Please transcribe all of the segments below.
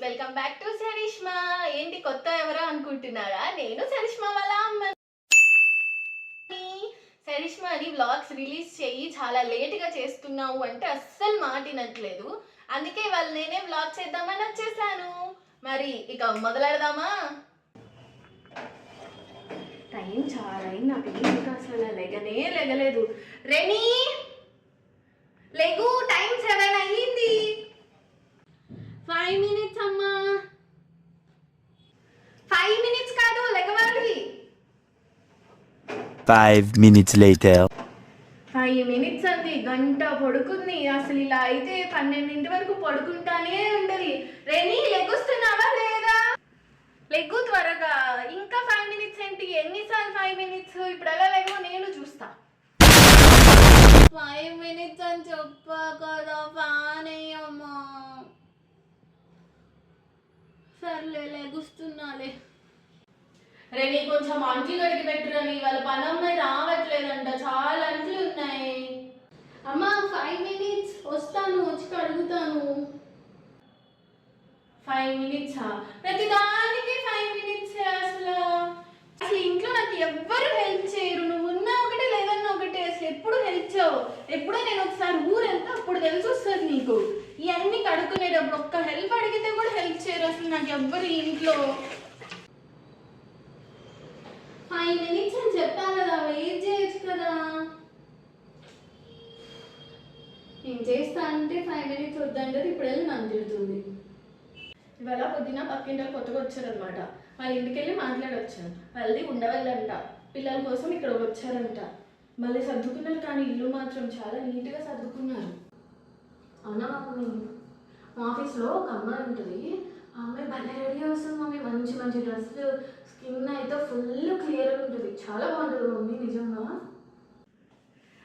Welcome back to సరిష్మా. ఏంటి కొత్త ఎవరో అనుకుంటున్నారా? నేను సరిష్మా వాళ్ళ అమ్మని. సరిష్మాని వ్లాగ్స్ రిలీజ్ చెయ్యి, చాలా లేట్గా చేస్తున్నావు అంటే అస్సలు మాటినట్లేదు. అందుకే వాళ్ళు నేనే వ్లాగ్ చేద్దామని వచ్చేసాను. మరి ఇక మొదలెడదామా? టైం చాలా అయింది, నాకు ఇంకా అసలు లెగలేదు. రెనీ లెగు, టైం 7 అయ్యింది. 5 minutes అమ్మా. 5 minutes కాదు, లెగవాలి. 5 minutes later. 5 minutes అంది, గంట పడుకుంది. అసలు ఇలా అయితే 12 వరకు పడుకుంటానే ఉండదు. రెనీ లెగుస్తున్నావా లేదా? లెగ్గు త్వరగా. ఇంకా 5 minutes ఏంటి? ఎన్నిసార్లు 5 minutes? ఇప్పుడు ఎలా లెగవు నేను చూస్తా. 5 minutes అని చెప్పా కదా, ఫ్యాన్ అయ్యమ్మా. సర్లే లెగుస్తున్నాలే. రెనీ కొంచెం అంట్లు కడిగి పెట్టురని, వాళ్ళ పనమ్మాయి రావట్లేదంట, చాలా అంట్లు ఉన్నాయి. అమ్మా 5 minutes వస్తాను, వచ్చి కడుగుతాను. 5 minutes? ప్రతిదానికి 5 minutes. అసలు ఇంట్లో నాకు ఎవ్వరు హెల్ప్ చేయరు. నువ్వు ఉన్నా ఒకటే, లేదన్నా ఒకటే. అసలు ఎప్పుడు హెల్ప్ చేయవు. ఎప్పుడో నేను ఒకసారి ఊరు వెళ్తే అప్పుడు తెలిసి వస్తుంది నీకు. ఇవన్నీ కడుక్కునేటప్పుడు ఒక్క హెల్ప్ అడిగితే కూడా హెల్ప్ చేయరు. అసలు నాకు ఎవ్వరు ఇంట్లో. 5 minutes అని చెప్పాను కదా, వెయిట్ చేయొచ్చు కదా. నేను చేస్తా అంటే 5 minutes వద్దంటది. ఇప్పుడు వెళ్ళి నన్ను తిడుతుంది. ఇవాళ పొద్దున పక్కింటి కొత్తగా వచ్చారనమాట. వాళ్ళ ఇంటికి వెళ్ళి మాట్లాడొచ్చాను. వాళ్ళది ఉండవాళ్ళంట, పిల్లల కోసం ఇక్కడ వచ్చారంట. మళ్ళీ సర్దుకున్నారు, కానీ ఇల్లు మాత్రం చాలా నీట్గా సర్దుకున్నారు. అవునా మమ్మీ? మా ఆఫీస్లో ఒక అమ్మాయి ఉంటుంది. ఆ అమ్మాయి భలే రెడీ వస్తుంది మమ్మీ. మంచి మంచి డ్రెస్సులు, స్కిన్ అయితే ఫుల్ క్లియర్గా ఉంటుంది. చాలా బాగుంటుంది మమ్మీ నిజంగా.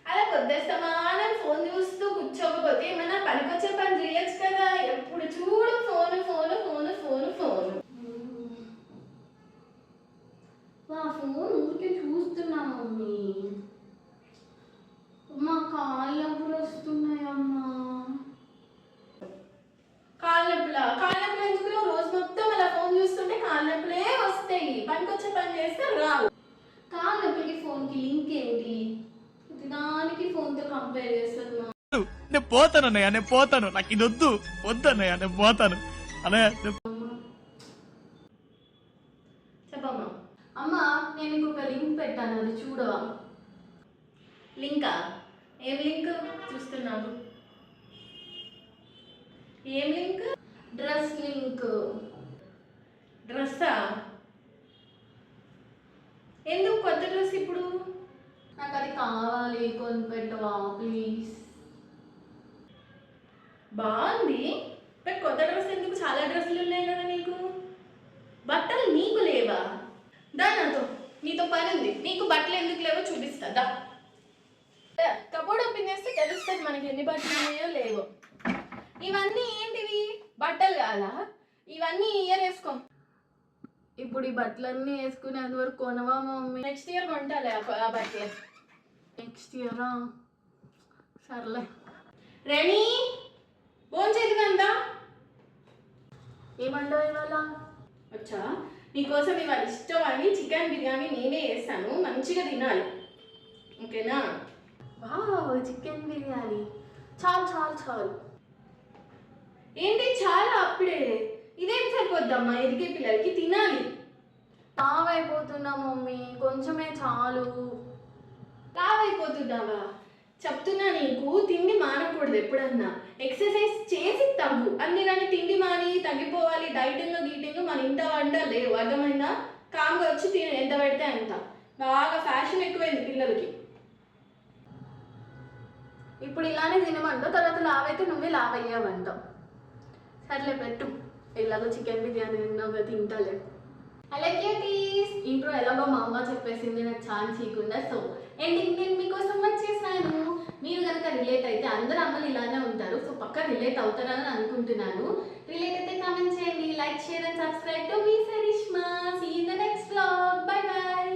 అలా పొద్దుస్తమానం ఫోన్ చూస్తూ కూర్చోకపోతే ఏమైనా పనికొచ్చే పని చేయొచ్చు కదా. ఎప్పుడు చూడు phone phone phone phone phone. Phone ఊరికే చూస్తున్నా మమ్మీ. మా కాళ్ళ నొప్పులు వస్తున్నాయమ్మా. కాళ్ళ నొప్పులు ఎందుకు? రోజు మొత్తం అలా ఫోన్ చూస్తుంటే కాళ్ళ నొప్పులే వస్తాయి. పనికొచ్చే పని చేస్తే రావు. కాళ్ళ నొప్పులకి ఫోన్కి లింక్ ఏంటి? దానికి ఫోన్తో కంపేర్ చేస్తున్నా. నేను పోతానన్నయ్య, నేను పోతాను. నాకు ఇది వద్దన్నయ్య, నేను పోతాను అన్నయ్య. చెప్పమ్మా. అమ్మా నేను ఇంకొక లింక్ పెట్టాను, అది చూడవా? లింకా? ఏం లింక్ చూస్తున్నాను? ఏం లింక్? Dress link. డ్రెస్సా? ఎందుకు కొత్త డ్రెస్ ఇప్పుడు? నాకు అది కావాలి, కొనిపెట్టవా ప్లీజ్? బాగుంది, బట్ కొత్త డ్రెస్ ఎందుకు? చాలా డ్రెస్సులు ఉన్నాయి కదా నీకు. బట్టలు నీకు లేవా? దా నాతో, నీతో పని ఉంది. నీకు బట్టలు ఎందుకు లేవో చూపిస్తా. దా, కబోర్డ్ ఓపెన్ చేస్తే తెలుస్తుంది మనకి ఎన్ని బట్టలు ఉన్నాయో లేవో. ఇవన్నీ ఏంటివి? బట్టలు కాదా? ఇవన్నీ ఇయర్ వేసుకో. ఇప్పుడు ఈ బట్టలన్నీ వేసుకునేంత వరకు కొనవా మమ్మీ? నెక్స్ట్ ఇయర్ కొంటాలే ఆ బట్టలు. నెక్స్ట్ ఇయరా? సర్లే. రెనీ ఫోన్ చేతికందా? ఏమంటావు ఇవాళ? వచ్చా నీకోసం ఇవాళ ఇష్టం అని చికెన్ బిర్యానీ నేనే చేస్తాను, మంచిగా తినాలి, ఓకేనా? Wow, chicken biryani. చాలు చాలు చాలు. ఏంటి చాలా? అప్పుడే ఇదేం సరిపోద్దమ్మా, ఎదిగే పిల్లలకి తినాలి. లావైపోతున్నా మమ్మీ, కొంచెమే చాలు. లావైపోతున్నావా? చెప్తున్నా నీకు, తిండి మానకూడదు ఎప్పుడన్నా. ఎక్సర్సైజ్ చేసి తగ్గు, అందుకని తిండి మాని తగ్గిపోవాలి. డైటింగ్ గీటింగ్ మన ఇంట వంట లేవు, అర్థమైందా? కామ్గా వచ్చి తిని, ఎంత పెడితే అంత. బాగా ఫ్యాషన్ ఎక్కువైంది పిల్లలకి. ఇప్పుడు ఇలానే తినమంటావు, తర్వాత లావైతే నువ్వే లావ్ అయ్యావంటావు. సర్లే పెట్టు, ఎలాగో చికెన్ బిర్యానీ తిన్నావుగా, తింటాలే. అలా క్యూటీస్, ఇంట్రో ఎలాగో మా అమ్మ చెప్పేసింది, నాకు ఛాన్స్ ఇవ్వకుండా. సో ఎండింగ్ నేను మీకోసం వచ్చేసాను. మీరు కనుక రిలేట్ అయితే, అందరు అమ్మలు ఇలానే ఉంటారు, సో పక్క రిలేట్ అవుతారని అనుకుంటున్నాను. రిలేట్ అయితే కామెంట్ చేయండి, like, share and subscribe to మీ Sarishma. See in the next vlog. Bye by.